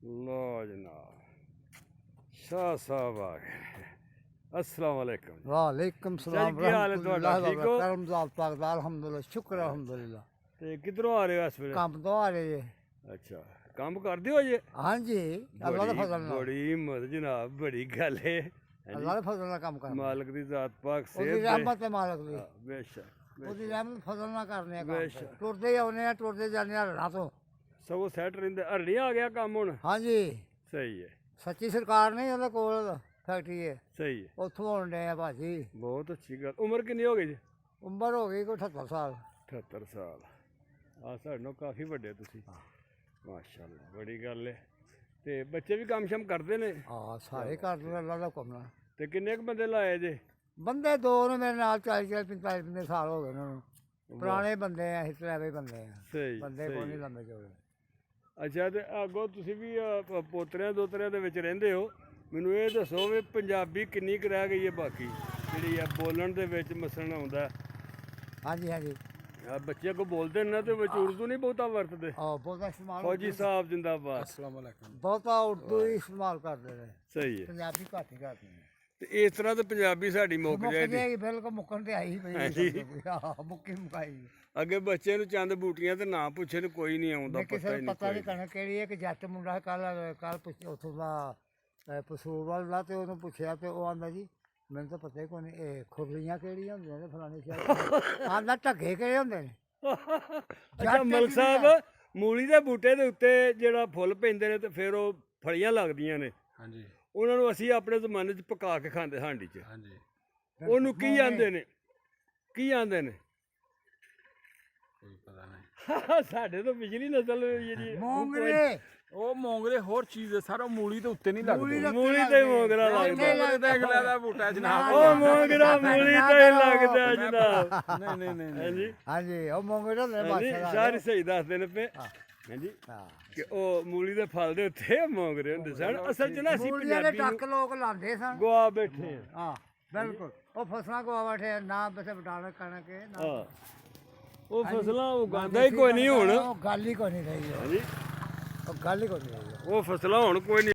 लो जनाब शाह साहब आ गए। अस्सलाम वालेकुम। वालेकुम सलाम ਕੀ ਹਾਲ ਹੈ ਤੁਹਾਡਾ? ਠੀਕ ਹੋ? ਕਰਮਜ਼ਾਲ ਪਾਕ ਦਾ ਅਲਹਮਦੁਲਿਲਾ ਸ਼ੁਕਰ ਅਲਹਮਦੁਲਿਲਾ ਤੇ ਕਿੱਧਰੋਂ ਆ ਰਹੇ ਹੋ ਇਸ ਵੇਲੇ? ਕੰਮ ਤੋਂ ਆ ਰਹੇ ਜੀ ਅੱਛਾ ਕੰਮ ਕਰਦੇ ਹੋ ਜੇ? ਹਾਂਜੀ ਅੱਲਾਹ ਦੇ ਫਜ਼ਲ ਨਾਲ ਬੜੀ ਹਿੰਮਤ ਜਨਾਬ, ਬੜੀ ਗੱਲ ਹੈ। ਅੱਲਾਹ ਦੇ ਫਜ਼ਲ ਨਾਲ ਕੰਮ ਕਰਨਾ ਮਾਲਕ ਦੀ ਜ਼ਾਤ ਪਾਕ ਉਹਦੀ ਸਿਹਤ ਰਹਿਮਤ ਹੈ ਮਾਲਕ ਦੀ ਬੇਸ਼ੱਕ ਉਹਦੀ ਰਹਿਮਤ ਫਜ਼ਲ ਨਾਲ ਕਰਨੇ ਆ ਕੰਮ ਬੇਸ਼ੱਕ। ਟੁਰਦੇ ਹੀ ਆਉਨੇ ਆ ਟੁਰਦੇ ਜਾਂਦੇ ਆ ਰਾਹ ਤੋਂ ਸਗੋਂ ਸੈਟ ਰਹਿੰਦੇ। ਹਰਣੀ ਆ ਗਿਆ ਕੰਮ ਹੁਣ। ਹਾਂਜੀ ਸਹੀ ਹੈ ਸੱਚੀ ਸਰਕਾਰ ਨਹੀਂ ਉਹਦੇ ਕੋਲ ਫੈਕਟਰੀ ਹੈ ਸਹੀ ਹੈ, ਉੱਥੋਂ ਆਉਣ ਡਏ ਆ ਭਾਜੀ ਬਹੁਤ ਅੱਛੀ ਗੱਲ। ਉਮਰ ਕਿੰਨੀ ਹੋ ਗਈ ਜੀ? ਉਮਰ ਹੋ ਗਈ ਕੋਈ 78 ਸਾਲ 78 ਸਾਲ। ਆ ਸਾਡੇ ਨਾਲੋਂ ਕਾਫੀ ਵੱਡੇ ਤੁਸੀਂ। ਮਾਸ਼ਾਅੱਲਾ ਬੜੀ ਗੱਲ ਹੈ। ਤੇ ਬੱਚੇ ਵੀ ਕੰਮ ਸ਼ਮ ਕਰਦੇ ਨੇ? ਹਾਂ ਸਾਰੇ ਘਰ ਦੇ ਅੱਲਾਹ ਦਾ ਹੁਕਮ ਨਾਲ ਤੇ ਕਿੰਨੇ ਕੁ ਬੰਦੇ ਲਾਏ ਜੇ? ਬੰਦੇ ਦੋ ਨੇ ਮੇਰੇ ਨਾਲ 40 45 ਸਾਲ ਹੋ ਗਏ ਉਹਨਾਂ ਨੂੰ ਪੁਰਾਣੇ ਬੰਦੇ ਆ ਇਸ ਤਰ੍ਹਾਂ ਦੇ ਬੰਦੇ ਆ ਸਹੀ ਬੰਦੇ ਕੋਈ ਨਹੀਂ ਲੰਮੇ ਚੌੜੇ ਅੱਛਾ ਤੇ ਅੱਗੋਂ ਤੁਸੀਂ ਵੀ ਪੋਤਰਿਆਂ ਦੋਤਰਿਆਂ ਦੇ ਵਿੱਚ ਰਹਿੰਦੇ ਹੋ, ਮੈਨੂੰ ਇਹ ਦੱਸੋ ਵੀ ਪੰਜਾਬੀ ਕਿੰਨੀ ਕੁ ਰਹਿ ਗਈ ਹੈ ਬਾਕੀ ਜਿਹੜੀ ਆ ਬੋਲਣ ਦੇ ਵਿੱਚ ਮਸਲਣ ਆਉਂਦਾ? ਹਾਂਜੀ ਹਾਂਜੀ ਆ ਬੱਚੇ ਕੋ ਬੋਲਦੇ ਨੇ ਨਾ ਤੇ ਵਿੱਚ ਉਰਦੂ ਨਹੀਂ ਬਹੁਤਾ ਵਰਤਦੇ। ਬਹੁਤਾ ਇਸਤੇਮਾਲ ਫੌਜੀ ਸਾਹਿਬ ਜਿੰਦਾਬਾਦ। अस्सलाम वालेकुम बहुता उर्दू ही इस्तेमाल करते रहे ਸਹੀ ਹੈ। पंजाबी घट ही करते हैं ਤੇ ਇਸ ਤਰ੍ਹਾਂ ਤੇ ਪੰਜਾਬੀ ਸਾਡੀ ਮੁੱਕ मुक्क ਜਾਏਗੀ। जाएगी बिल्कुल मुक्कन ते आई पई मुक्की मुकाई ਅੱਗੇ ਬੱਚੇ ਨੂੰ ਚੰਦ ਬੂਟੀਆਂ ਤੇ ਨਾ ਪੁੱਛੇ ਨੂੰ ਕੋਈ ਨਹੀਂ ਆਉਂਦਾ, मैं ਪਤਾ किसी ਹੀ ਨੂੰ ਨਹੀਂ पता ਕੋਈ। नहीं करना केड़ी है कि जट मुंडा कल पुछ उथों दा पसूर वाल दा ते ओनू पुछया ते ओ आंदा जी मैनूं तो पता ही कोई नहीं खुरलियां केड़ियां हुंदियां ने फलाने शहर आंदा ढगे केड़े हुंदे ने ਅੱਛਾ ਮਲਕ ਸਾਹਿਬ, ਮੂਲੀ ਦੇ ਬੂਟੇ ਦੇ ਉੱਤੇ ਜਿਹੜਾ ਫੁੱਲ ਪੈਂਦੇ ਨੇ ਤੇ ਫਿਰ ਉਹ ਫਲੀਆਂ ਲੱਗਦੀਆਂ ਨੇ, ਹਾਂਜੀ ਉਹਨਾਂ ਨੂੰ ਅਸੀਂ ਆਪਣੇ ਜ਼ਮਾਨੇ 'ਚ ਪਕਾ ਕੇ ਖਾਂਦੇ ਹਾਂਡੀ 'ਚ। ਹਾਂਜੀ ਉਹਨੂੰ ਕੀ ਆਂਦੇ ਨੇ? ਕੀ ਆਂਦੇ ਨੇ? ਕੋਈ ਪਤਾ ਨਹੀਂ। ਸਾਡੇ ਤੋਂ ਪਿਛਲੀ ਨਸਲ ਜਿਹੜੀ मोंगरे ਉਹ ਮੋਂਗਰੇ ਹੋਰ ਚੀਜ਼ ਹੈ ਸਰ, ਉਹ ਮੂਲੀ ਦੇ ਉੱਤੇ ਨਹੀਂ ਲੱਗਦੇ। ਮੂਲੀ ਤੇ ਮੋਗਰਾ ਲੱਗਦਾ। ਮੋਂਗਰੇ ਤਾਂ ਅਗਲਾ ਦਾ ਬੂਟਾ ਜਨਾਬ। ਉਹ ਮੋਗਰਾ ਮੂਲੀ ਤੇ ਲੱਗਦਾ ਜਨਾਬ। ਨਹੀਂ ਨਹੀਂ ਨਹੀਂ ਹਾਂਜੀ हाँ जी ओ मोंगरे हुंदे ने ਹਾਂਜੀ बादशाह ਸਾਰੇ ਸਹੀ ਦੱਸਦੇ ਨੇ ਪਏ। ਹਾਂਜੀ हां ਕਿ ਉਹ ਮੂਲੀ ਦੇ ਫਲ ਦੇ ਉੱਤੇ ਮੋਗਰੇ ਹੁੰਦੇ ਸਨ। ਅਸਲ 'ਚ ਨਾ ਅਸੀਂ मूलियां दे ਪੰਜਾਬੀ टक लोग लांदे सन ਗਵਾ ਬੈਠੇ ਆ। हाँ बिल्कुल ओ फसलां को बैठे ना बस बटाना कणक के ना ਹਾਂ ਉਹ ਫਸਲਾਂ ਉਗਾਉਂਦਾ ਹੀ ਕੋਈ ਨਹੀਂ ਹੁਣ। ਉਹ ਗੱਲ ਹੀ ਕੋਈ ਨਹੀਂ ਰਹੀ ਹਾਂਜੀ ਉਹ ਗੱਲ ਹੀ ਕੋਈ ਨਹੀਂ ਰਹੀ ਉਹ ਫਸਲਾਂ ਹੁਣ ਕੋਈ ਨਹੀਂ